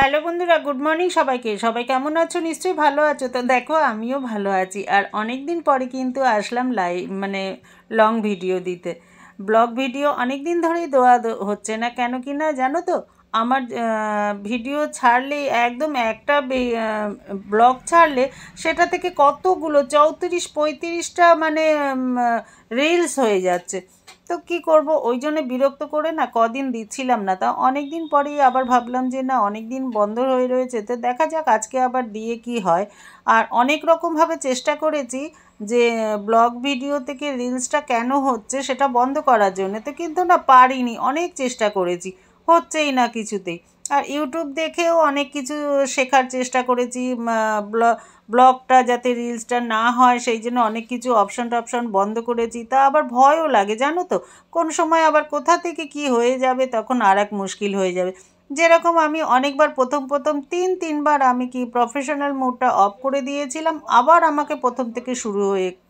Hello বন্ধুরা, good morning সবাইকে। সবাই কেমন আছো? নিশ্চয়ই ভালো আছো। তো দেখো, আমিও ভালো আছি। আর অনেক দিন পরে কিন্তু আসলাম লং ভিডিও দিতে। ব্লগ ভিডিও অনেক দিন ধরেই দেওয়া হচ্ছে না, কেন কি না জানো তো? আমার ভিডিও ছাড়লে একদম একটা ব্লগ ছাড়লে সেটা থেকে কতগুলো 34-35টা মানে রিলস হয়ে যাচ্ছে। তো কি করব, ওই জন্য বিরক্ত করে না কদিন দিচ্ছিলাম না। তা অনেক দিন পরেই আবার ভাবলাম যে না, অনেক দিন বন্ধ হয়ে রয়েছে, তো দেখা যাক আজকে আবার দিয়ে কি হয়। আর অনেক রকমভাবে চেষ্টা করেছি যে ব্লগ ভিডিও থেকে রিলসটা কেন হচ্ছে সেটা বন্ধ করার জন্য, তো কিন্তু না পারিনি। অনেক চেষ্টা করেছি, হচ্ছেই না কিছুতেই। আর ইউটিউব দেখেও অনেক কিছু শেখার চেষ্টা করেছি, ব্লগটা যাতে রিলসটা না হয় সেই জন্য অনেক কিছু অপশন বন্ধ করেছি। তা আবার ভয়ও লাগে জানো তো, কোন সময় আবার কোথা থেকে কি হয়ে যাবে, তখন আর এক মুশকিল হয়ে যাবে। যেরকম আমি অনেকবার প্রথম প্রথম তিনবার আমি কি প্রফেশনাল মোডটা অফ করে দিয়েছিলাম, আবার আমাকে প্রথম থেকে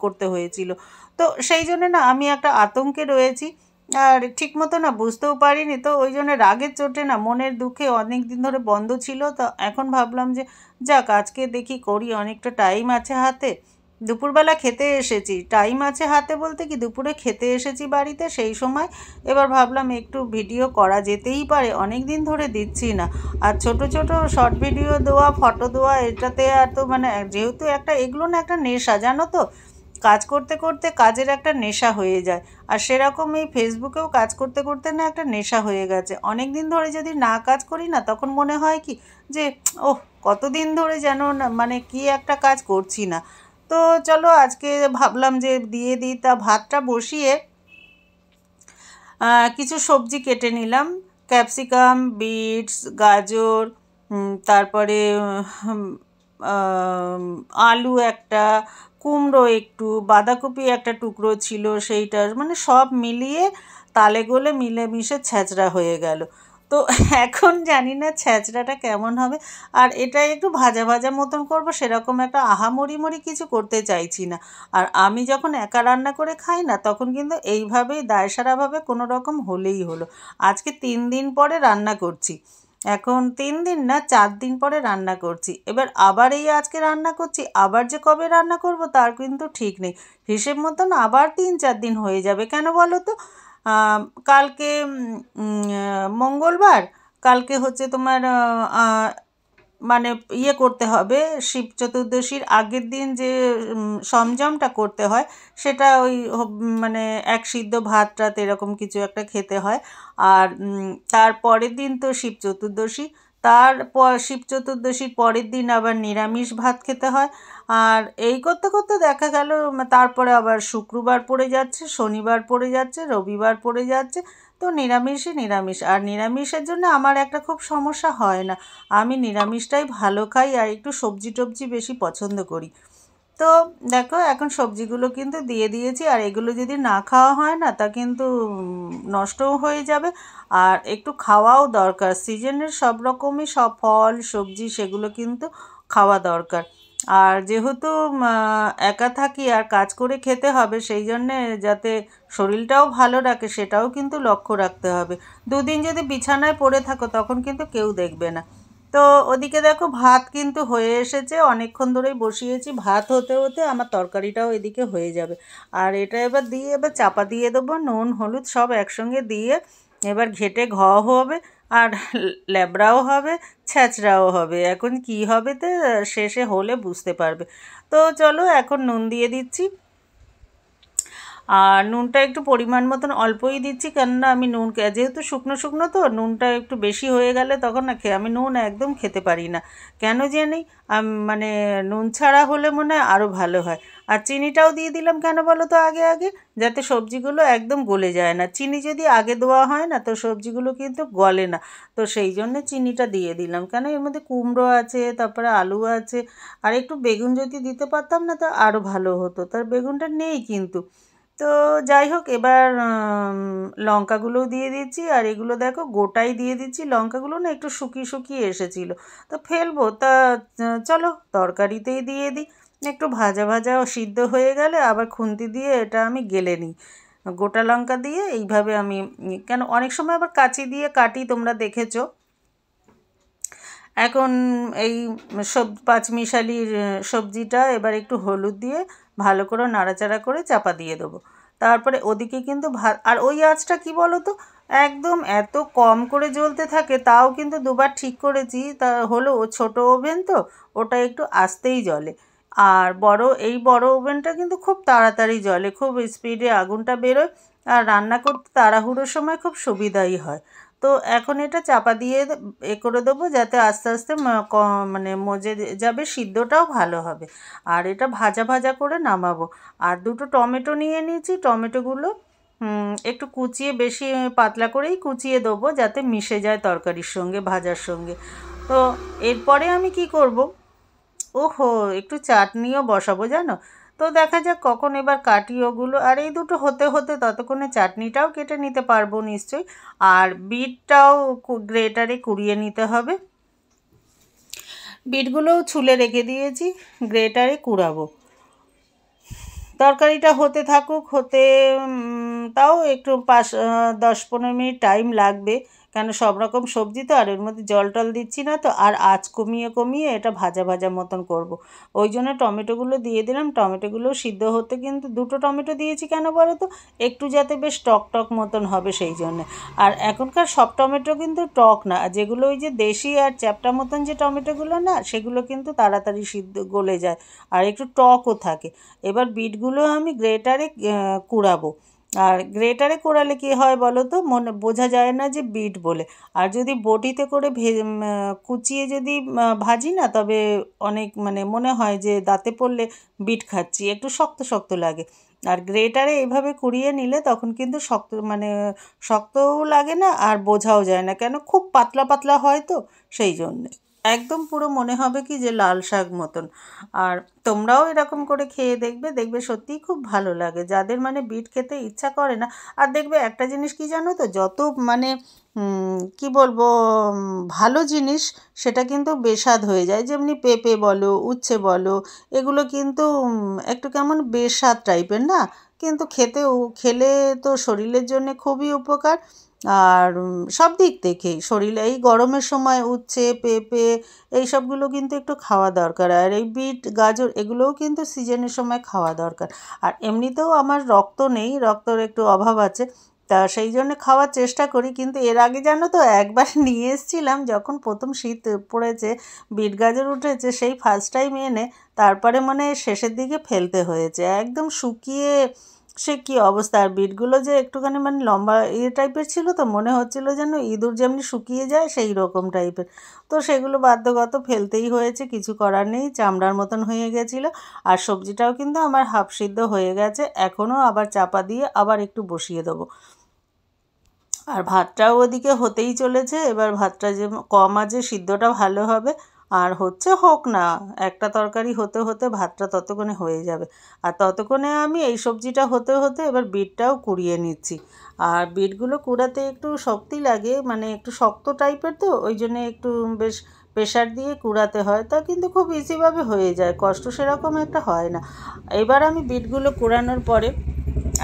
করতে হয়েছিল। তো সেই জন্য না আমি একটা আতঙ্কে রয়েছি। আর ঠিক মতো না বুঝতেও পারিনি, তো ওই জন্য রাগের চোটে না, মনের দুঃখে অনেক দিন ধরে বন্ধ ছিল। তো এখন ভাবলাম যে যাক, আজকে দেখি করি, অনেকটা টাইম আছে হাতে। দুপুরবেলা খেতে এসেছি, টাইম আছে হাতে বলতে কি দুপুরে খেতে এসেছি বাড়িতে, সেই সময় এবার ভাবলাম একটু ভিডিও করা যেতেই পারে, অনেক দিন ধরে দিচ্ছি না। আর ছোট ছোট শর্ট ভিডিও দেওয়া, ফটো দেওয়া, এটাতে আর তো মানে যেহেতু একটা এগুলো না একটা নেশা জানো তো, কাজ করতে করতে কাজের একটা নেশা হয়ে যায়। আর সেরকম এই ফেসবুকেও কাজ করতে করতে না একটা নেশা হয়ে গেছে। অনেক দিন ধরে যদি না কাজ করি না, তখন মনে হয় কি যে ওহ, কতদিন ধরে যেন না মানে কি একটা কাজ করছি না। তো চলো আজকে ভাবলাম যে দিয়ে দিই। তা ভাতটা বসিয়ে কিছু সবজি কেটে নিলাম, ক্যাপসিকাম, বিটস, গাজর, তারপরে হুম, আম, আলু একটা, কুমড়ো একটু, বাঁধাকপি একটা টুকরো ছিল সেইটা, মানে সব মিলিয়ে তালে গোলে মিলেমিশে ছ্যাঁচড়া হয়ে গেল। তো এখন জানি না ছ্যাঁচড়াটা কেমন হবে। আর এটা একটু ভাজা ভাজা মতন করব, সেরকম একটা আহামরি কিছু করতে চাইছি না। আর আমি যখন একা রান্না করে খাই না, তখন কিন্তু এইভাবেই দায়সারাভাবে কোনো রকম হলেই হলো। আজকে 3 দিন পরে রান্না করছি। এখন 3 দিন না, 4 দিন পরে রান্না করছি। এবার আবার এই আজকে রান্না করছি, আবার যে কবে রান্না করব তার কিন্তু ঠিক নেই। হিসেব মতন আবার 3-4 দিন হয়ে যাবে। কেন বলো তো? কালকে মঙ্গলবার, কালকে হচ্ছে তোমার মানে ইয়ে করতে হবে, শিব চতুর্দশীর আগের দিন যে সরঞ্জামটা করতে হয়, সেটা ওই মানে এক সিদ্ধ ভাত টাত এরকম কিছু একটা খেতে হয়। আর তার পরের দিন তো শিব চতুর্দশী, তারপর শিব চতুর্দশীর পরের দিন আবার নিরামিষ ভাত খেতে হয়। আর এই করতে করতে দেখা গেল তারপরে আবার শুক্রবার পড়ে যাচ্ছে, শনিবার পড়ে যাচ্ছে, রবিবার পড়ে যাচ্ছে। তো নিরামিষই নিরামিষ। আর নিরামিষের জন্য আমার একটা খুব সমস্যা হয় না, আমি নিরামিষটাই ভালো খাই আর একটু সবজি টবজি বেশি পছন্দ করি। তো দেখো, এখন সবজিগুলো কিন্তু দিয়ে দিয়েছি। আর এগুলো যদি না খাওয়া হয় না, তা কিন্তু নষ্টও হয়ে যাবে। আর একটু খাওয়াও দরকার, সিজনের সব রকমই সব ফল সবজি সেগুলো কিন্তু খাওয়া দরকার। আর যেহেতু একা থাকি আর কাজ করে খেতে হবে, সেই জন্যে যাতে শরীরটাও ভালো রাখে সেটাও কিন্তু লক্ষ্য রাখতে হবে। 2 দিন যদি বিছানায় পড়ে থাকো, তখন কিন্তু কেউ দেখবে না। তো ওদিকে দেখো, ভাত কিন্তু হয়ে এসেছে, অনেকক্ষণ ধরেই বসিয়েছি। ভাত হতে হতে আমার তরকারিটাও এদিকে হয়ে যাবে। আর এটা এবার দিয়ে এবার চাপা দিয়ে দেবো, নুন হলুদ সব একসঙ্গে দিয়ে এবার ঘেটে হবে। আর ল্যাবড়াও হবে, ছ্যাঁচড়াও হবে। এখন কি হবে তো শেষে হলে বুঝতে পারবে। তো চলো এখন নুন দিয়ে দিচ্ছি। আর নুনটা একটু পরিমাণ মতন অল্পই দিচ্ছি, কেননা আমি নুন যেহেতু শুকনো শুকনো, তো নুনটা একটু বেশি হয়ে গেলে তখন না আমি নুন একদম খেতে পারি না, কেন জানি। মানে নুন ছাড়া হলে মনে হয় আরও ভালো হয়। আর চিনিটাও দিয়ে দিলাম, কেন বলো তো, আগে আগে, যাতে সবজিগুলো একদম গলে যায় না। চিনি যদি আগে দেওয়া হয় না, তো সবজিগুলো কিন্তু গলে না। তো সেই জন্যে চিনিটা দিয়ে দিলাম, কেন এর মধ্যে কুমড়ো আছে, তারপরে আলু আছে। আর একটু বেগুন যদি দিতে পারতাম না, তো আরও ভালো হতো। তার বেগুনটা নেই কিন্তু। তো যাই হোক, এবার লঙ্কাগুলোও দিয়ে দিচ্ছি। আর এগুলো দেখো গোটাই দিয়ে দিচ্ছি, লঙ্কাগুলো না একটু শুকিয়ে শুকিয়ে এসেছিলো, তো ফেলবো তা চলো তরকারিতেই দিয়ে দিই। একটু ভাজা ভাজা সিদ্ধ হয়ে গেলে আবার খুন্তি দিয়ে এটা আমি গেলে নিই। গোটা লঙ্কা দিয়ে এইভাবে আমি কেন অনেক সময় আবার কাঁচি দিয়ে কাটি, তোমরা দেখেছো। এখন এই পাঁচমিশালির সবজিটা এবার একটু হলুদ দিয়ে ভালো করে নাড়াচাড়া করে চাপা দিয়ে দেবো। তারপরে ওদিকে কিন্তু ভাত, আর ওই আঁচটা কি বলো তো, একদম এত কম করে জ্বলতে থাকে, তাও কিন্তু দুবার ঠিক করেছি, তা হলো ছোটো ওভেন তো, ওটা একটু আস্তেই জ্বলে। আর এই বড় ওভেনটা কিন্তু খুব তাড়াতাড়ি জ্বলে, খুব স্পিডে আগুনটা বেরোয়, আর রান্না করতে তাড়াহুড়োর সময় খুব সুবিধাই হয়। তো এখন এটা চাপা দিয়ে করে দেবো, যাতে আস্তে আস্তে মানে মজে যাবে, সিদ্ধটাও ভালো হবে। আর এটা ভাজা ভাজা করে নামাবো। আর দুটো টমেটো নিয়ে নিয়েছি, টমেটোগুলো একটু কুচিয়ে, বেশি পাতলা করেই কুচিয়ে দেবো, যাতে মিশে যায় তরকারির সঙ্গে, ভাজার সঙ্গে। তো এরপরে আমি কি করব, ওহো, একটু চাটনিও বসাবো জানো। তো দেখা যাক কখন এবার কাটি ওগুলো, আর এই দুটো হতে হতে ততক্ষণে চাটনিটাও কেটে নিতে পারবো নিশ্চয়ই। আর বিটটাও গ্রেটারে কুড়িয়ে নিতে হবে, বিটগুলোও ছুলে রেখে দিয়েছি, গ্রেটারে কুড়াবো। তরকারিটা হতে থাকুক, তাও একটু 10-15 মিনিট টাইম লাগবে, কেন সব রকম সবজি তো, আর এর মধ্যে জল টল দিচ্ছি না তো, আর আঁচ কমিয়ে কমিয়ে এটা ভাজা ভাজা মতন করব। ওই জন্য টমেটোগুলো দিয়ে দিলাম, টমেটোগুলো সিদ্ধ হতে কিন্তু দুটো টমেটো দিয়েছি কেন বলো তো, একটু যাতে বেশ টক টক মতন হবে সেই জন্যে। আর এখনকার সব টমেটো কিন্তু টক না, যেগুলো ওই যে দেশি আর চ্যাপটা মতন যে টমেটোগুলো না, সেগুলো কিন্তু তাড়াতাড়ি সিদ্ধ গলে যায়, আর একটু টকও থাকে। এবার বিটগুলো আমি গ্রেটারে কুড়াবো। আর গ্রেটারে কোড়ালে কী হয় বলো তো, বোঝা যায় না যে বিট বলে। আর যদি বটিতে করে কুচিয়ে যদি ভাজি না, তবে অনেক মানে মনে হয় যে দাঁতে পড়লে বিট খাচ্ছি, একটু শক্ত শক্ত লাগে। আর গ্রেটারে এভাবে কুড়িয়ে নিলে তখন কিন্তু শক্তও লাগে না, আর বোঝাও যায় না, কেন খুব পাতলা পাতলা হয় তো সেই জন্যে। একদম পুরো মনে হবে কি যে লাল শাক মতন। আর তোমরাও এরকম করে খেয়ে দেখবে, দেখবে সত্যিই খুব ভালো লাগে, যাদের মানে বিট খেতে ইচ্ছা করে না। আর দেখবে একটা জিনিস কি জানো তো, যত মানে কি বলবো, ভালো জিনিস সেটা কিন্তু বেস্বাদ হয়ে যায়, যেমনি পেঁপে বলো, উচ্ছে বলো, এগুলো কিন্তু একটু কেমন বেস্বাদ টাইপের না, কিন্তু খেলে তো শরীরের জন্য খুবই উপকার। আর সব দিক থেকেই শরীরে এই গরমের সময় উচ্ছে, পেঁপে, এই সবগুলো কিন্তু একটু খাওয়া দরকার, আর এই বিট, গাজর, এগুলোও কিন্তু সিজনের সময় খাওয়া দরকার। আর এমনিতেও আমার রক্ত নেই, রক্তর একটু অভাব আছে, তা সেই জন্য খাওয়ার চেষ্টা করি। কিন্তু এর আগে জানো তো একবার নিয়ে এসেছিলাম, যখন প্রথম শীত পড়েছে, বিট গাজর উঠেছে, সেই ফার্স্ট টাইম এনে তারপরে মানে শেষের দিকে ফেলতে হয়েছে, একদম শুকিয়ে সে কী অবস্থা। আর বিটগুলো যে একটুখানি মানে লম্বা টাইপের ছিল, তো মনে হচ্ছিল যেন ইঁদুর যেমনি শুকিয়ে যায় সেই রকম টাইপের। তো সেগুলো বাধ্যগত ফেলতেই হয়েছে, কিছু করার নেই, চামড়ার মতন হয়ে গেছিলো। আর সবজিটাও কিন্তু আমার হাফ সিদ্ধ হয়ে গেছে, এখনও আবার চাপা দিয়ে আবার একটু বসিয়ে দেবো। আর ভাতটাও ওদিকে হতেই চলেছে, এবার ভাতটা যে কম আছে, সিদ্ধটা ভালো হবে। আর হোক না, একটা তরকারি হতে হতে ভাতটা ততক্ষণে হয়ে যাবে। আর ততক্ষণে আমি এই সবজিটা হতে হতে এবার বিটটাও কুড়িয়ে নিচ্ছি। আর বিটগুলো কুড়াতে একটু শক্তি লাগে, মানে একটু শক্ত টাইপের তো, ওই জন্যে একটু বেশ প্রেশার দিয়ে কুড়াতে হয়, তা কিন্তু খুব ইজিভাবে হয়ে যায়, কষ্ট সেরকম একটা হয় না। এবার আমি বিটগুলো কুড়ানোর পরে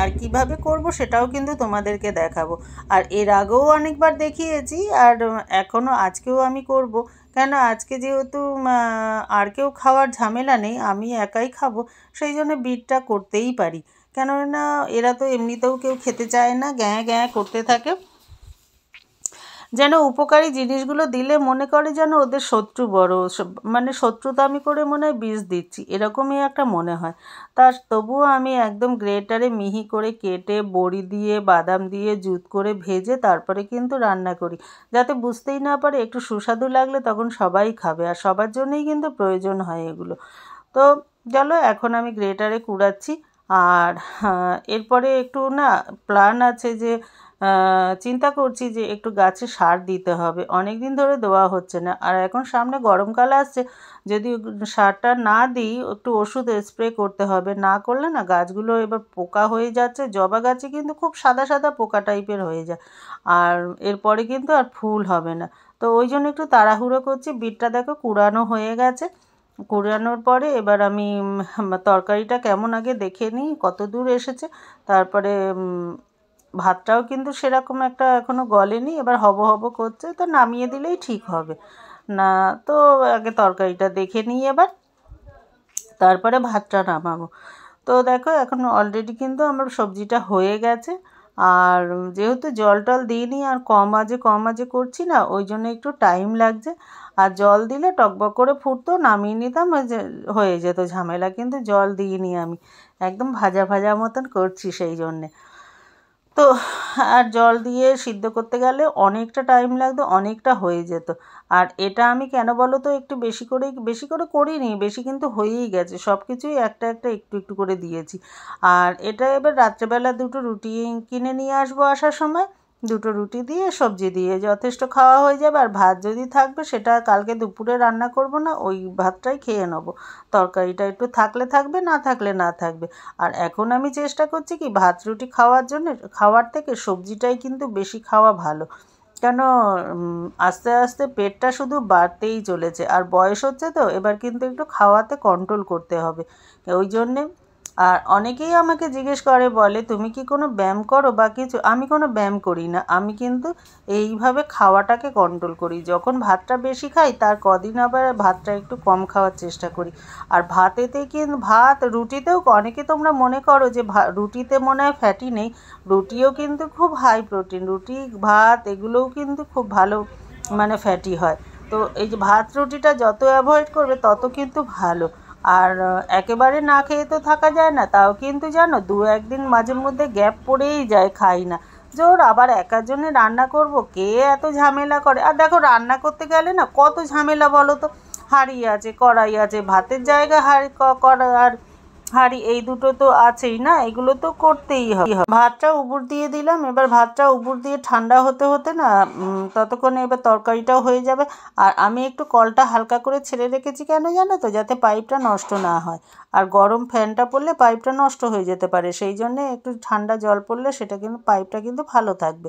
আর কিভাবে করব সেটাও কিন্তু তোমাদেরকে দেখাবো। আর এর আগেও অনেকবার দেখিয়েছি, আর এখনও আজকেও আমি করব, কেন আজকে যেহেতু আর কেউ খাওয়ার ঝামেলা নেই, আমি একাই খাবো, সেই জন্য বিটটা করতেই পারি। কেননা এরা তো এমনিতেও কেউ খেতে চায় না, গ্যাঁ গ্যাঁ করতে থাকে, যেন উপকারী জিনিসগুলো দিলে মনে করে যেন ওদের শত্রু বড়, মানে শত্রুতামি করে মনে হয় বিষ দিচ্ছি, এরকমই একটা মনে হয়। তবুও আমি একদম গ্রেটারে মিহি করে কেটে বড়ি দিয়ে, বাদাম দিয়ে, জুত করে ভেজে তারপরে কিন্তু রান্না করি, যাতে বুঝতেই না পারে, একটু সুস্বাদু লাগলে তখন সবাই খাবে, আর সবার জন্যই কিন্তু প্রয়োজন হয় এগুলো। তো চলো, এখন আমি গ্রেটারে কুড়াচ্ছি। আর এরপরে একটু না প্ল্যান আছে যে চিন্তা করছি যে একটু গাছে সার দিতে হবে, অনেক দিন ধরে দেওয়া হচ্ছে না। আর এখন সামনে গরমকাল আসছে, যদি সারটা না দিই, একটু ওষুধ স্প্রে করতে হবে, না করলে না গাছগুলো এবার পোকা হয়ে যাচ্ছে, জবা গাছে কিন্তু খুব সাদা সাদা পোকা টাইপের হয়ে যায়, আর এরপরে কিন্তু আর ফুল হবে না। তো ওই জন্য একটু তাড়াহুড়ো করছি। বিটটা দেখো কুড়ানো হয়ে গেছে, কুড়ানোর পরে এবার আমি তরকারিটা কেমন আগে দেখে নিই কত দূর এসেছে, তারপরে ভাতটাও কিন্তু সেরকম একটা এখনও গলেনি, এবার হব হব করছে, তো নামিয়ে দিলেই ঠিক হবে। না। তো আগে তরকারিটা দেখে নিই এবার, তারপরে ভাতটা নামাবো। তো দেখো এখন অলরেডি কিন্তু আমার সবজিটা হয়ে গেছে। আর যেহেতু জল টল দিইনি আর কম আঁচে করছি না, ওই জন্য একটু টাইম লাগছে। আর জল দিলে টকবক করে ফুটতো, নামিয়ে নিতাম, ওই যে হয়ে যেত ঝামেলা, কিন্তু জল দিইনি আমি, একদম ভাজা ভাজা মতন করছি সেই জন্যে। তো আর জল দিয়ে সিদ্ধ করতে গেলে অনেকটা টাইম লাগতো, অনেকটা হয়ে যেত। আর এটা আমি কেন বলো তো একটু বেশি করে করিনি, বেশি কিন্তু হয়েই গেছে, সব কিছুই একটা একটা একটু একটু করে দিয়েছি। আর এটা এবার রাত্রেবেলা দুটো রুটি কিনে নিয়ে আসবো, আসার সময় দুটো রুটি দিয়ে সবজি দিয়ে যথেষ্ট খাওয়া হয়ে যাবে। আর ভাত যদি থাকবে সেটা কালকে দুপুরে রান্না করব না, ওই ভাতটাই খেয়ে নেবো। তরকারিটা একটু থাকলে থাকবে, না থাকলে না থাকবে। আর এখন আমি চেষ্টা করছি কি ভাত রুটি খাওয়ার জন্য, খাওয়ার থেকে সবজিটাই কিন্তু বেশি খাওয়া ভালো। কেন আস্তে আস্তে পেটটা শুধু বাড়তেই চলেছে, আর বয়স হচ্ছে তো এবার কিন্তু একটু খাওয়াতে কন্ট্রোল করতে হবে, ওই জন্যে। আর অনেকেই আমাকে জিজ্ঞেস করে, বলে তুমি কি কোনো ব্যায়াম করো বা কিছু? আমি কোনো ব্যায়াম করি না, আমি কিন্তু এইভাবে খাওয়াটাকে কন্ট্রোল করি। যখন ভাতটা বেশি খাই তার কদিন আবার ভাতটা একটু কম খাওয়ার চেষ্টা করি। আর ভাতেতে কিন্তু রুটিতেও অনেকে তোমরা মনে করো যে রুটিতে মনে হয় ফ্যাটি নেই, রুটিও কিন্তু খুব হাই প্রোটিন, রুটি ভাত এগুলোও কিন্তু খুব ভালো মানে ফ্যাটি হয়। তো এই যে ভাত রুটিটা যত অ্যাভয়েড করবে তত কিন্তু ভালো। আর একেবারে না খেয়ে তো থাকা যায় না, তাও কিন্তু জানো দু একদিন মাঝে মধ্যে গ্যাপ পড়েই যায়, খাই না। জোর আবার একার জন্য রান্না করব, কে এত ঝামেলা করে? আর দেখো রান্না করতে গেলে না কত ঝামেলা বলো তো, হাঁড়ি আছে, কড়াই আছে, ভাতের জায়গায় কড়া আর হাঁড়ি এই দুটো তো আছেই না, এগুলো তো করতেই হবে। ভাতটা উবুর দিয়ে দিলাম, এবার ভাতটা উবুর দিয়ে ঠান্ডা হতে হতে না ততক্ষণে এবার তরকারিটাও হয়ে যাবে। আর আমি একটু কলটা হালকা করে ছেড়ে রেখেছি, কেন জানো তো, যাতে পাইপটা নষ্ট না হয়। আর গরম ফ্যানটা পড়লে পাইপটা নষ্ট হয়ে যেতে পারে, সেই জন্যে একটু ঠান্ডা জল পড়লে সেটা কিন্তু পাইপটা কিন্তু ভালো থাকবে।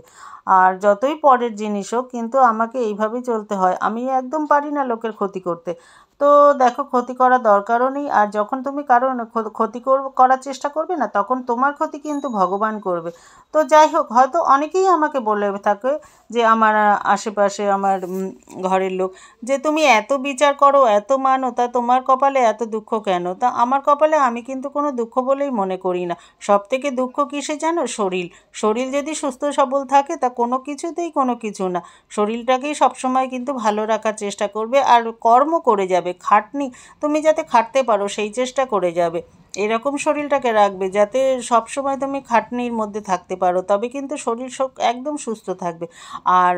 আর যতই পরের জিনিস হোক কিন্তু আমাকে এইভাবেই চলতে হয়, আমি একদম পারি না লোকের ক্ষতি করতে। তো দেখো ক্ষতি করার দরকারও নেই। আর যখন তুমি কারোর করার চেষ্টা করবে না, তখন তোমার ক্ষতি কিন্তু ভগবান করবে। তো যাই হোক, হয়তো অনেকেই আমাকে বলে থাকে যে আমার আশেপাশে আমার ঘরের লোক, যে তুমি এত বিচার করো, এত মানো, তা তোমার কপালে এত দুঃখ কেন? তা আমার কপালে আমি কিন্তু কোনো দুঃখ বলেই মনে করি না। সব থেকে দুঃখ কিসে জানো? শরীর। শরীর যদি সুস্থ সবল থাকে তা কোনো কিছুতেই কোনো কিছু না। শরীরটাকেই সবসময় কিন্তু ভালো রাখার চেষ্টা করবে, আর কর্ম করে যাবে, খাটনি তুমি যাতে খাটতে পারো সেই চেষ্টা করে যাবে। এরকম শরীরটাকে রাখবে যাতে সবসময় তুমি খাটনির মধ্যে থাকতে পারো, তবে কিন্তু শরীর একদম সুস্থ থাকবে। আর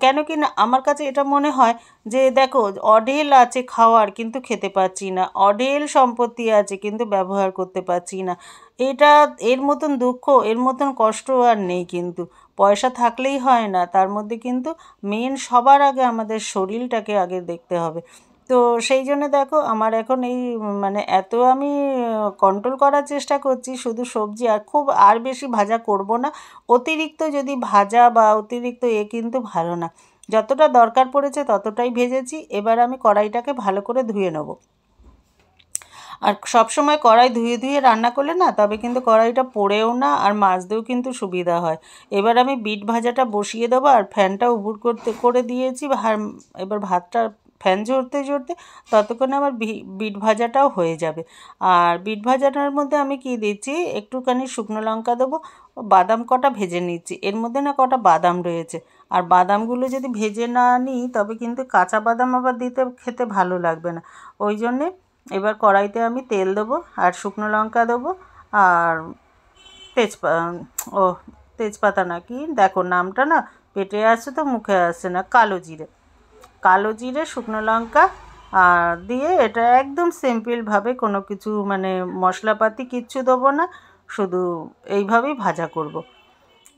কেন কি না আমার কাছে এটা মনে হয় যে দেখো, অঢেল আছে খাওয়ার কিন্তু খেতে পাচ্ছি না, অঢেল সম্পত্তি আছে কিন্তু ব্যবহার করতে পারছি না। এটা এর মতন দুঃখ, এর মতন কষ্ট আর নেই কিন্তু। পয়সা থাকলেই হয় না, তার মধ্যে কিন্তু মেন সবার আগে আমাদের শরীরটাকে আগে দেখতে হবে। তো সেই জন্য দেখো আমার এখন এই মানে এত আমি কন্ট্রোল করার চেষ্টা করছি, শুধু সবজি, আর খুব আর বেশি ভাজা করব না। অতিরিক্ত যদি ভাজা বা অতিরিক্ত কিন্তু ভালো না। যতটা দরকার পড়েছে ততটাই ভেজেছি, এবার আমি কড়াইটাকে ভালো করে ধুয়ে নেব। আর সব সময় কড়াই ধুয়ে ধুয়ে রান্না করলে না তবে কিন্তু কড়াইটা পোড়েও না, আর মাজতেও কিন্তু সুবিধা হয়। এবার আমি বিট ভাজাটা বসিয়ে দেবো, আর ফ্যানটা উবুর করে দিয়েছি। এবার ভাতটা ফ্যান ঝরতে ঝরতে ততক্ষণে আমার বিট ভাজাটাও হয়ে যাবে। আর বিট ভাজাটার মধ্যে আমি কি দিচ্ছি, একটুখানি শুকনো লঙ্কা দেবো, বাদাম কটা ভেজে নিচ্ছি, এর মধ্যে না কটা বাদাম রয়েছে। আর বাদামগুলো যদি ভেজে না নিই তবে কিন্তু কাঁচা বাদাম আবার দিতে খেতে ভালো লাগবে না, ওই জন্যে এবার কড়াইতে আমি তেল দেবো, আর শুকনো লঙ্কা দেবো, আর তেজপা ও তেজপাতা না, কি দেখো নামটা না পেটে আসছে তো মুখে আসছে না, কালো জিরে শুকনো লঙ্কা আর দিয়ে এটা একদম সিম্পলভাবে, কোনো কিছু মানে মশলাপাতি কিচ্ছু দেবো না, শুধু এইভাবেই ভাজা করব।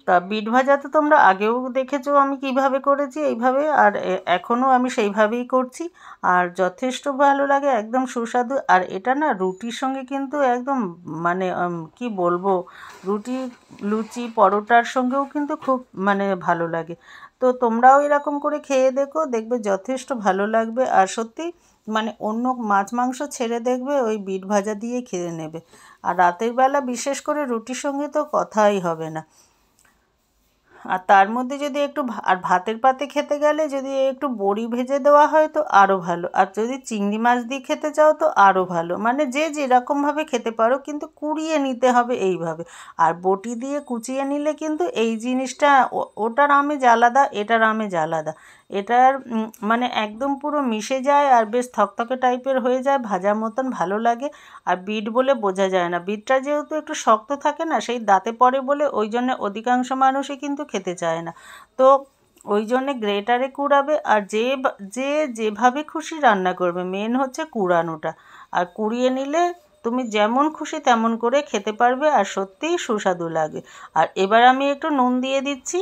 তা বিট ভাজা তো তোমরা আগেও দেখেছো আমি কিভাবে করেছি এইভাবে, আর এখনও আমি সেইভাবেই করছি। আর যথেষ্ট ভালো লাগে, একদম সুস্বাদু। আর এটা না রুটির সঙ্গে কিন্তু একদম মানে কি বলবো, রুটি, লুচি, পরোটার সঙ্গেও কিন্তু খুব মানে ভালো লাগে। তো তোমরাও এরকম করে খেয়ে দেখবে যথেষ্ট ভালো লাগবে। আর সত্যি মানে অন্য মাছ মাংস ছেড়ে দেখবে ওই বিট ভাজা দিয়ে খেয়ে নেবে। আর রাতের বেলা বিশেষ করে রুটির সঙ্গে তো কথাই হবে না। আর তার মধ্যে যদি একটু আর ভাতের পাতে খেতে গেলে যদি একটু বড়ি ভেজে দেওয়া হয় তো আরও ভালো, আর যদি চিংড়ি মাছ দিয়ে খেতে চাও তো আরও ভালো, মানে যে যেরকমভাবে খেতে পারো, কিন্তু কুড়িয়ে নিতে হবে এইভাবে। আর বটি দিয়ে কুচিয়ে নিলে কিন্তু এই জিনিসটা ওটার আমেজ আলাদা, এটার আমেজ আলাদা। এটার মানে একদম পুরো মিশে যায় আর বেশ থকথকে টাইপের হয়ে যায়, ভাজা মতন ভালো লাগে। আর বিট বলে বোঝা যায় না, বিটটা যেহেতু একটু শক্ত থাকে না, সেই দাঁতে পড়ে বলে ওই জন্য অধিকাংশ মানুষই কিন্তু খেতে চায় না। তো ওই জন্যে গ্রেটারে কুড়াবে, আর যে যেভাবে খুশি রান্না করবে, মেন হচ্ছে কুড়ানোটা। আর কুড়িয়ে নিলে তুমি যেমন খুশি তেমন করে খেতে পারবে, আর সত্যিই সুস্বাদু লাগে। আর এবার আমি একটু নুন দিয়ে দিচ্ছি।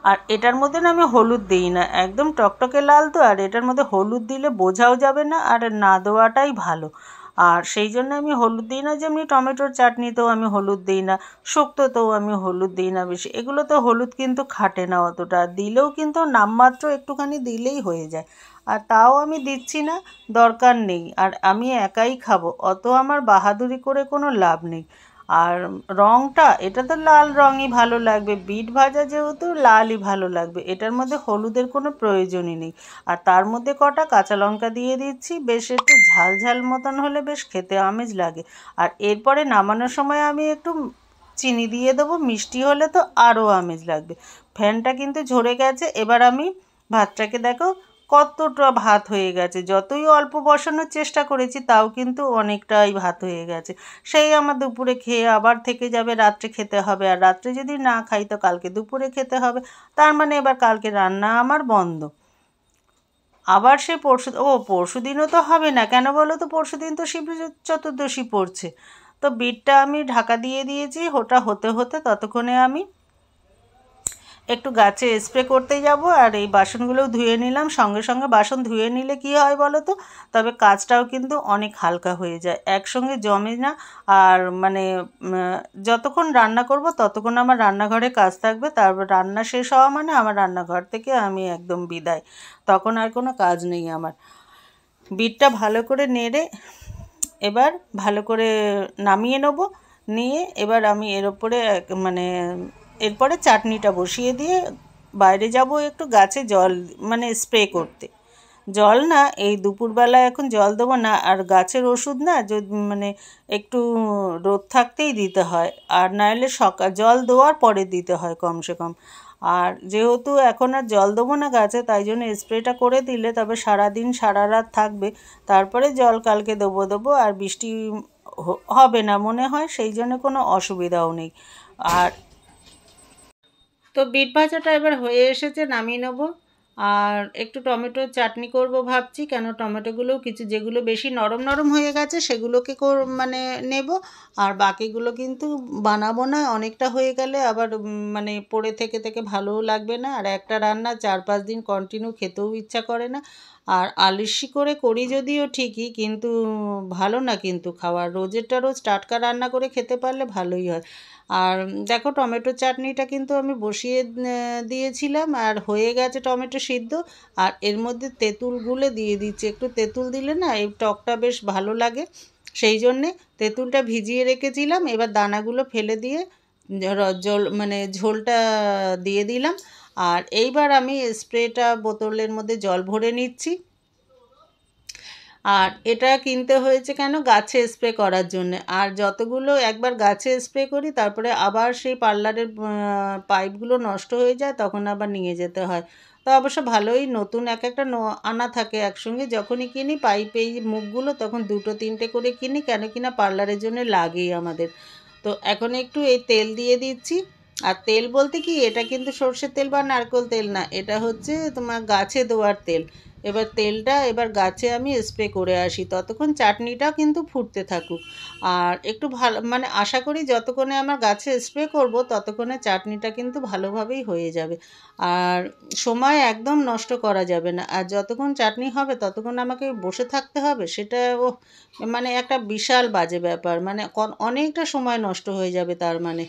আর এটার মধ্যে না আমি হলুদ দিই না, একদম টকটকে লাল তো, আর এটার মধ্যে হলুদ দিলে বোঝাও যাবে না, আর না দেওয়াটাই ভালো। আর সেই জন্য আমি হলুদ দিই না, যেমনি টমেটোর চাটনিতেও আমি হলুদ দিই না, শুক্তোতেও আমি হলুদ দিই না বেশি, এগুলোতে হলুদ কিন্তু খাটে না অতটা, দিলেও কিন্তু নামমাত্র একটুখানি দিলেই হয়ে যায়। আর তাও আমি দিচ্ছি না, দরকার নেই, আর আমি একাই খাবো, অত আমার বাহাদুরি করে কোনো লাভ নেই। আর রঙটা, এটা তো লাল রঙই ভালো লাগবে, বিট ভাজা যেহেতু লালই ভালো লাগবে, এটার মধ্যে হলুদের কোনো প্রয়োজনই নেই। আর তার মধ্যে কটা কাঁচা লঙ্কা দিয়ে দিচ্ছি, বেশ একটু ঝাল ঝাল মতন হলে বেশ খেতে আমেজ লাগে। আর এরপরে নামানোর সময় আমি একটু চিনি দিয়ে দেবো, মিষ্টি হলে তো আরও আমেজ লাগবে। ফ্যানটা কিন্তু ঝরে গেছে, এবার আমি ভাতটাকে দেখো কতটা ভাত হয়ে গেছে, যতই অল্প বসানোর চেষ্টা করেছি তাও কিন্তু অনেকটাই ভাত হয়ে গেছে। সেই আমার দুপুরে খেয়ে আবার থেকে যাবে, রাত্রে খেতে হবে, আর রাত্রে যদি না খাই তো কালকে দুপুরে খেতে হবে, তার মানে এবার কালকে রান্না আমার বন্ধ। আবার সে পরশু দিনও তো হবে না, কেন বলো তো, পরশু দিন তো শিব চতুর্দশী পড়ছে। তো বিটটা আমি ঢাকা দিয়ে দিয়েছি, ওটা হতে হতে ততক্ষণে আমি একটু গাছে স্প্রে করতে যাব, আর এই বাসনগুলোও ধুয়ে নিলাম। সঙ্গে সঙ্গে বাসন ধুয়ে নিলে কি হয় বলো তো, তবে কাজটাও কিন্তু অনেক হালকা হয়ে যায়, একসঙ্গে জমে না। আর মানে যতক্ষণ রান্না করব ততক্ষণ আমার রান্নাঘরে কাজ থাকবে, তারপর রান্না শেষ হওয়া মানে আমার রান্নাঘর থেকে আমি একদম বিদায়, তখন আর কোনো কাজ নেই আমার। বিটটা ভালো করে নেড়ে এবার ভালো করে নামিয়ে নেব, নিয়ে এবার আমি এর ওপরে মানে এরপরে চাটনিটা বসিয়ে দিয়ে বাইরে যাব একটু গাছে জল মানে স্প্রে করতে। জল না, এই দুপুরবেলা এখন জল দেবো না, আর গাছের ওষুধ না মানে একটু রোদ থাকতেই দিতে হয়, আর নাহলে জল দেওয়ার পরে দিতে হয় কমসে কম। আর যেহেতু এখন আর জল দেবো না গাছে, তাই জন্য স্প্রেটা করে দিলে তবে সারাদিন সারা রাত থাকবে, তারপরে জল কালকে দেবো, আর বৃষ্টি হবে না মনে হয়, সেই জন্য কোনো অসুবিধাও নেই। আর তো বিট ভাজাটা এবার হয়ে এসেছে, নামিয়ে নেবো। আর একটু টমেটোর চাটনি করব ভাবছি, কেন টমেটোগুলোও কিছু যেগুলো বেশি নরম নরম হয়ে গেছে সেগুলোকে মানে নেব, আর বাকিগুলো কিন্তু বানাবো না, অনেকটা হয়ে গেলে আবার মানে পড়ে থেকে থেকে ভালোও লাগবে না, আর একটা রান্না 4-5 দিন কন্টিনিউ খেতেও ইচ্ছা করে না। আর আলস্যি করে করি যদিও ঠিকই, কিন্তু ভালো না কিন্তু খাওয়ার, রোজেরটা রোজ টাটকা রান্না করে খেতে পারলে ভালোই হয়। আর দেখো টমেটো চাটনিটা কিন্তু আমি বসিয়ে দিয়েছিলাম, আর হয়ে গেছে টমেটো সিদ্ধ। আর এর মধ্যে তেঁতুল গুলে দিয়ে দিচ্ছি, একটু তেঁতুল দিলে না এই টকটা বেশ ভালো লাগে, সেই জন্যে তেঁতুলটা ভিজিয়ে রেখেছিলাম, এবার দানাগুলো ফেলে দিয়ে জল মানে ঝোলটা দিয়ে দিলাম। আর এইবার আমি স্প্রেটা বোতলের মধ্যে জল ভরে নিচ্ছি। আর এটা কিনতে হয়েছে কেন, গাছে স্প্রে করার জন্যে, আর যতগুলো একবার গাছে স্প্রে করি তারপরে আবার সেই পার্লারের পাইপগুলো নষ্ট হয়ে যায়, তখন আবার নিয়ে যেতে হয়। তো অবশ্য ভালোই, নতুন এক একটা আনা থাকে একসঙ্গে, যখনই কিনি পাইপ এই মুখগুলো তখন 2-3টে করে কিনি, কেন কিনা পার্লারের জন্য লাগেই আমাদের। তো এখন একটু এই তেল দিয়ে দিচ্ছি। আর তেল বলতে কি, এটা কিন্তু সর্ষের তেল বা নারকেল তেল না, এটা হচ্ছে তোমার গাছে দেওয়ার তেল। এবার তেলটা এবার গাছে আমি স্প্রে করে আসি, ততক্ষণ চাটনিটা কিন্তু ফুটতে থাকুক। আর একটু ভালো মানে আশা করি যতক্ষণে আমার গাছে স্প্রে করব ততক্ষণে চাটনিটা কিন্তু ভালোভাবেই হয়ে যাবে। আর সময় একদম নষ্ট করা যাবে না, আর যতক্ষণ চাটনি হবে ততক্ষণ আমাকে বসে থাকতে হবে, সেটা মানে একটা বিশাল বাজে ব্যাপার, মানে অনেকটা সময় নষ্ট হয়ে যাবে, তার মানে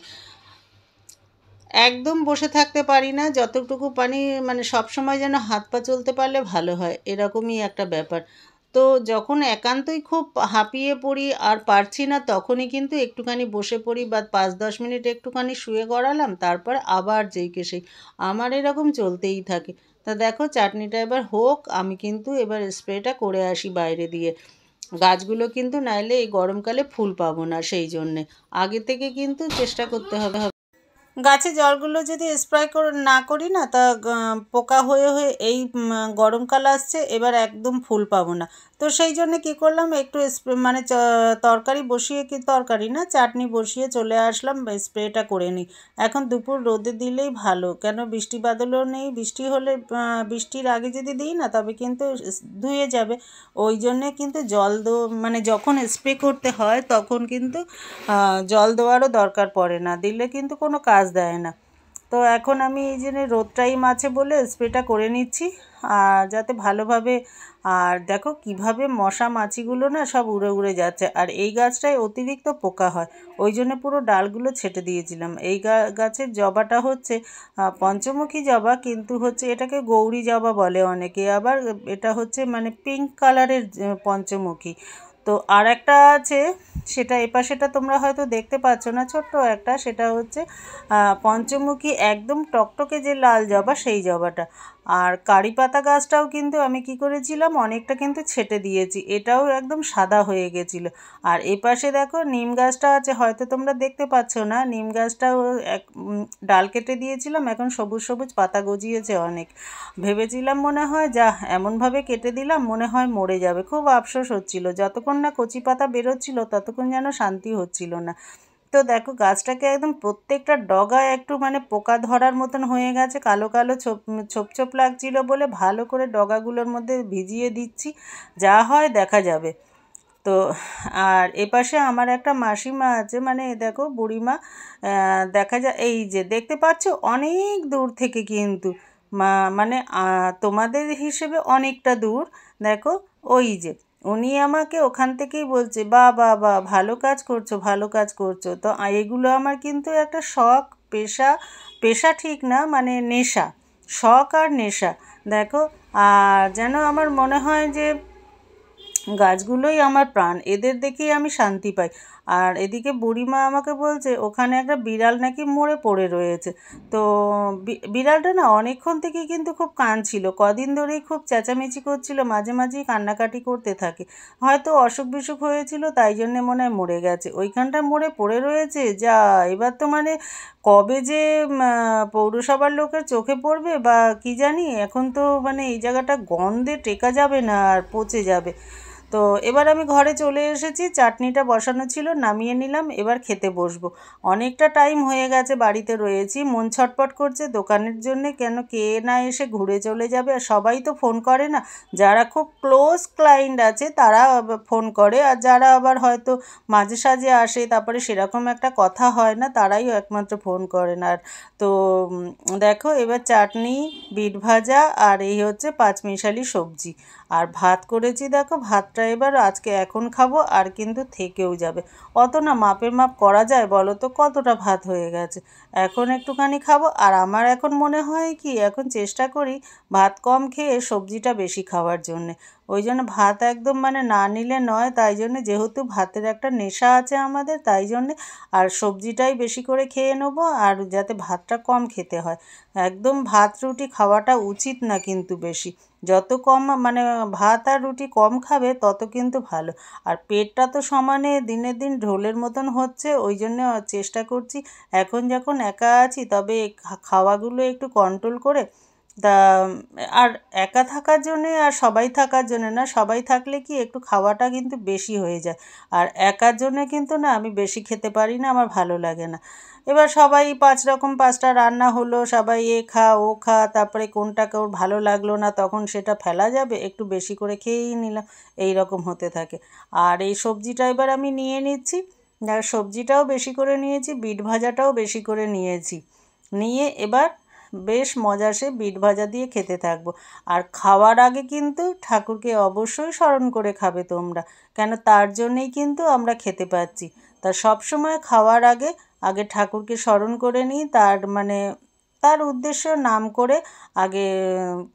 একদম বসে থাকতে পারি না, যতটুকু পানি মানে সব সময় যেন হাত পা চলতে পারলে ভালো হয়, এরকমই একটা ব্যাপার। তো যখন একান্তই খুব হাঁপিয়ে পড়ি আর পারছি না, তখনই কিন্তু একটুখানি বসে পড়ি বা 5-10 মিনিট একটুখানি শুয়ে গড়ালাম, তারপর আবার যেই কে সেই। আমার এরকম চলতেই থাকে। তা দেখো চাটনিটা এবার হোক, আমি কিন্তু এবার স্প্রেটা করে আসি বাইরে দিয়ে। গাছগুলো কিন্তু নাইলে এই গরমকালে ফুল পাবো না, সেই জন্যে আগে থেকে কিন্তু চেষ্টা করতে হবে। গাছে জলগুলো যদি স্প্রে না করি না, তা পোকা হয়ে হয়ে এই গরমকাল আসছে, এবার একদম ফুল পাবো না। তো সেই জন্য কী করলাম, একটু স্প্রে মানে তরকারি বসিয়ে, কি তরকারি না, চাটনি বসিয়ে চলে আসলাম, স্প্রেটা করে নিই। এখন দুপুর রোদে দিলেই ভালো, কেন বৃষ্টি বাদলও নেই। বৃষ্টি হলে বৃষ্টির আগে যদি দিই না, তবে কিন্তু ধুয়ে যাবে। ওই জন্যে কিন্তু জল মানে যখন স্প্রে করতে হয় তখন কিন্তু জল দেওয়ারও দরকার পড়ে না, দিলে কিন্তু কোনো কাজ দেয় না। তো এখন আমি এই জন্য রোদ টাইম আছে বলে স্প্রেটা করে নিচ্ছি, আর যাতে ভালোভাবে। আর দেখো কিভাবে মশা মাছিগুলো না সব উড়ে উড়ে যাচ্ছে, আর এই গাছটায় অতিরিক্ত পোকা হয়, ওই জন্য পুরো ডালগুলো ছেটে দিয়েছিলাম। এই গাছের জবাটা হচ্ছে পঞ্চমুখী জবা, কিন্তু হচ্ছে এটাকে গৌরী জবা বলে অনেকে, আবার এটা হচ্ছে মানে পিঙ্ক কালারের পঞ্চমুখী। তো আর একটা আছে, সেটা এপাশেটা তোমরা হয়তো দেখতে পাচ্ছ না, ছোট্ট একটা, সেটা হচ্ছে পঞ্চমুখী একদম টকটকে যে লাল জবা, সেই জবাটা। আর কারি পাতা গাছটাও কিন্তু আমি কি করেছিলাম, অনেকটা কিন্তু ছেটে দিয়েছি, এটাও একদম সাদা হয়ে গেছিল। আর এপাশে দেখো নিম গাছটা আছে, হয়তো তোমরা দেখতে পাচ্ছ না, নিম গাছটাও ডাল কেটে দিয়েছিলাম, এখন সবুজ সবুজ পাতা গজিয়েছে অনেক। ভেবেছিলাম মনে হয় যা এমনভাবে কেটে দিলাম, মনে হয় মরে যাবে, খুব আফসোস হচ্ছিল, যতক্ষণ না কচি পাতা বেরোচ্ছিল ততক্ষণ যেন শান্তি হচ্ছিল না। তো দেখো গাছটাকে একদম প্রত্যেকটা ডগায় একটু মানে পোকা ধরার মতন হয়ে গেছে, কালো কালো ছোপ ছোপ ছোপ লাগছিল বলে ভালো করে ডগাগুলোর মধ্যে ভিজিয়ে দিচ্ছি, যা হয় দেখা যাবে। তো আর এপাশে আমার একটা মাসিমা আছে, মানে দেখো বুড়িমা, দেখা যায় এই যে দেখতে পাচ্ছ অনেক দূর থেকে কিন্তু, মানে তোমাদের হিসেবে অনেকটা দূর। দেখো ওই যে উনি আমাকে ওখান থেকেই বলছে, বা বা বা ভালো কাজ করছো, ভালো কাজ করছো। তো এগুলো আমার কিন্তু একটা শখ, পেশা, পেশা ঠিক না, মানে নেশা, শখ আর নেশা। দেখো, আর যেন আমার মনে হয় যে গাছগুলোই আমার প্রাণ, এদের দেখেই আমি শান্তি পাই। আর এদিকে বুড়িমা আমাকে বলছে ওখানে একটা বিড়াল নাকি মরে পড়ে রয়েছে। তো বিড়ালটা না অনেকক্ষণ থেকে কিন্তু খুব কাঁদছিল, কদিন ধরেই খুব চেঁচামেচি করছিল, মাঝে মাঝেই কান্নাকাটি করতে থাকে, হয়তো অসুখ বিসুখ হয়েছিল, তাই জন্যে মনে হয় মরে গেছে, ওইখানটা মরে পড়ে রয়েছে। যা এবার তো মানে কবে যে পৌরসভার লোকের চোখে পড়বে বা কি জানি, এখন তো মানে এই জায়গাটা গন্ধে টেকা যাবে না, আর পচে যাবে। তো এবার আমি ঘরে চলে এসেছি, চাটনিটা বসানো ছিল, নামিয়ে নিলাম, এবার খেতে বসবো। অনেকটা টাইম হয়ে গেছে বাড়িতে রয়েছি, মন ছটপট করছে দোকানের জন্য, কেন কে না এসে ঘুরে চলে যাবে, আর সবাই তো ফোন করে না, যারা খুব ক্লোজ ক্লায়েন্ট আছে তারা ফোন করে, আর যারা আবার হয়তো মাঝে সাঝে আসে তারপরে সেরকম একটা কথা হয় না, তারাই একমাত্র ফোন করে না। আর তো দেখো এবার চাটনি, বিট ভাজা, আর এই হচ্ছে পাঁচমিশালি সবজি, আর ভাত করেছি। দেখো ভাতটা এবার আজকে এখন খাবো, আর কিন্তু থেকেও যাবে, অত না মাপের মাপ করা যায় বলো তো, কতটা ভাত হয়ে গেছে, এখন একটুখানি খাবো। আর আমার এখন মনে হয় কি, এখন চেষ্টা করি ভাত কম খেয়ে সবজিটা বেশি খাওয়ার জন্যে, ওই জন্য ভাত একদম মানে না নিলে নয়, তাই জন্য যেহেতু ভাতের একটা নেশা আছে আমাদের, তাই জন্যে আর সবজিটাই বেশি করে খেয়ে নেবো, আর যাতে ভাতটা কম খেতে হয়। একদম ভাত রুটি খাওয়াটা উচিত না কিন্তু বেশি, যত কম মানে ভাত আর রুটি কম খাবে তত কিন্তু ভালো। আর পেটটা তো সমানে দিনের দিন ঢোলের মতন হচ্ছে, ওই জন্য চেষ্টা করছি এখন যখন একা আছি, তবে খাওয়াগুলো একটু কন্ট্রোল করে। তা আর একা থাকার জন্যে আর সবাই থাকার জন্যে না, সবাই থাকলে কি একটু খাওয়াটা কিন্তু বেশি হয়ে যায়, আর একার জন্যে কিন্তু না আমি বেশি খেতে পারি না, আমার ভালো লাগে না। এবার সবাই 5 রকম 5টা রান্না হলো, সবাই এ খা ও খা, তারপরে কোনটা ওর ভালো লাগলো না তখন সেটা ফেলা যাবে, একটু বেশি করে খেয়েই নিলাম, এই রকম হতে থাকে। আর এই সবজিটা এবার আমি নিয়ে নিচ্ছি, আর সবজিটাও বেশি করে নিয়েছি, বিট ভাজাটাও বেশি করে নিয়েছি, নিয়ে এবার বেশ মজা সে বিট ভাজা দিয়ে খেতে থাকবো। আর খাওয়ার আগে কিন্তু ঠাকুরকে অবশ্যই স্মরণ করে খাবে তোমরা, কেন তার জন্যেই কিন্তু আমরা খেতে পাচ্ছি। তা সব সময় খাওয়ার আগে আগে ঠাকুরকে স্মরণ করে নিই, তার মানে তার উদ্দেশ্য নাম করে আগে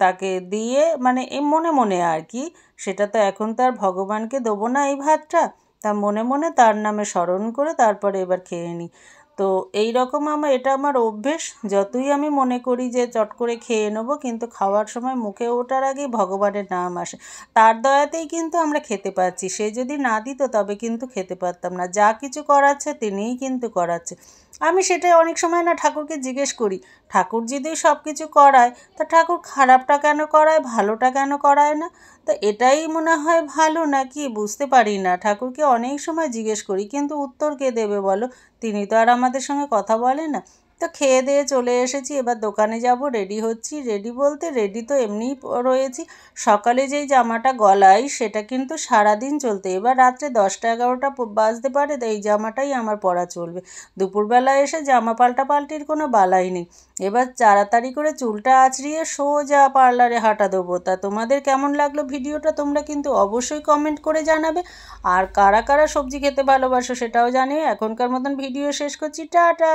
তাকে দিয়ে মানে এ মনে মনে আর কি, সেটা তো এখন তার ভগবানকে দেবো না এই ভাতটা, তা মনে মনে তার নামে স্মরণ করে তারপরে এবার খেয়ে নিই। তো এই রকম এটা আমার অভ্যেস, যতই আমি মনে করি যে চট করে খেয়ে নেবো, কিন্তু খাওয়ার সময় মুখে ওঠার আগেই ভগবানের নাম আসে। তার দয়াতেই কিন্তু আমরা খেতে পাচ্ছি, সে যদি না দিত তবে কিন্তু খেতে পারতাম না। যা কিছু করাচ্ছে তিনিই কিন্তু করাচ্ছে। আমি সেটাই অনেক সময় না ঠাকুরকে জিজ্ঞেস করি, ঠাকুর যদি সব কিছু করায় তা ঠাকুর খারাপটা কেন করায়, ভালোটা কেন করায় না? তো এটাই মনে হয় ভালো নাকি বুঝতে পারি না। ঠাকুরকে অনেক সময় জিজ্ঞেস করি, কিন্তু উত্তর কে দেবে বলো? তিনি তো আর আমাদের সঙ্গে কথা বলে না। তো খেয়ে দিয়ে চলে এসেছি, এবার দোকানে যাব, রেডি হচ্ছি। রেডি বলতে রেডি তো এমনিই রয়েছি। সকালে যেই জামাটা গলাই সেটা কিন্তু সারাদিন চলতে, এবার রাত্রে 10টা 11টা বাজতে পারে, তো এই জামাটাই আমার পরা চলবে। দুপুরবেলা এসে জামা পাল্টাপাল্টির কোনো বালাই নেই। এবার তাড়াতাড়ি করে চুলটা আঁচড়িয়ে সোজা পার্লারে হাঁটা দেবো। তা তোমাদের কেমন লাগলো ভিডিওটা তোমরা কিন্তু অবশ্যই কমেন্ট করে জানাবে। আর কারা কারা সবজি খেতে ভালোবাসো সেটাও জানিও। এখনকার মতন ভিডিও শেষ করছি, টাটা।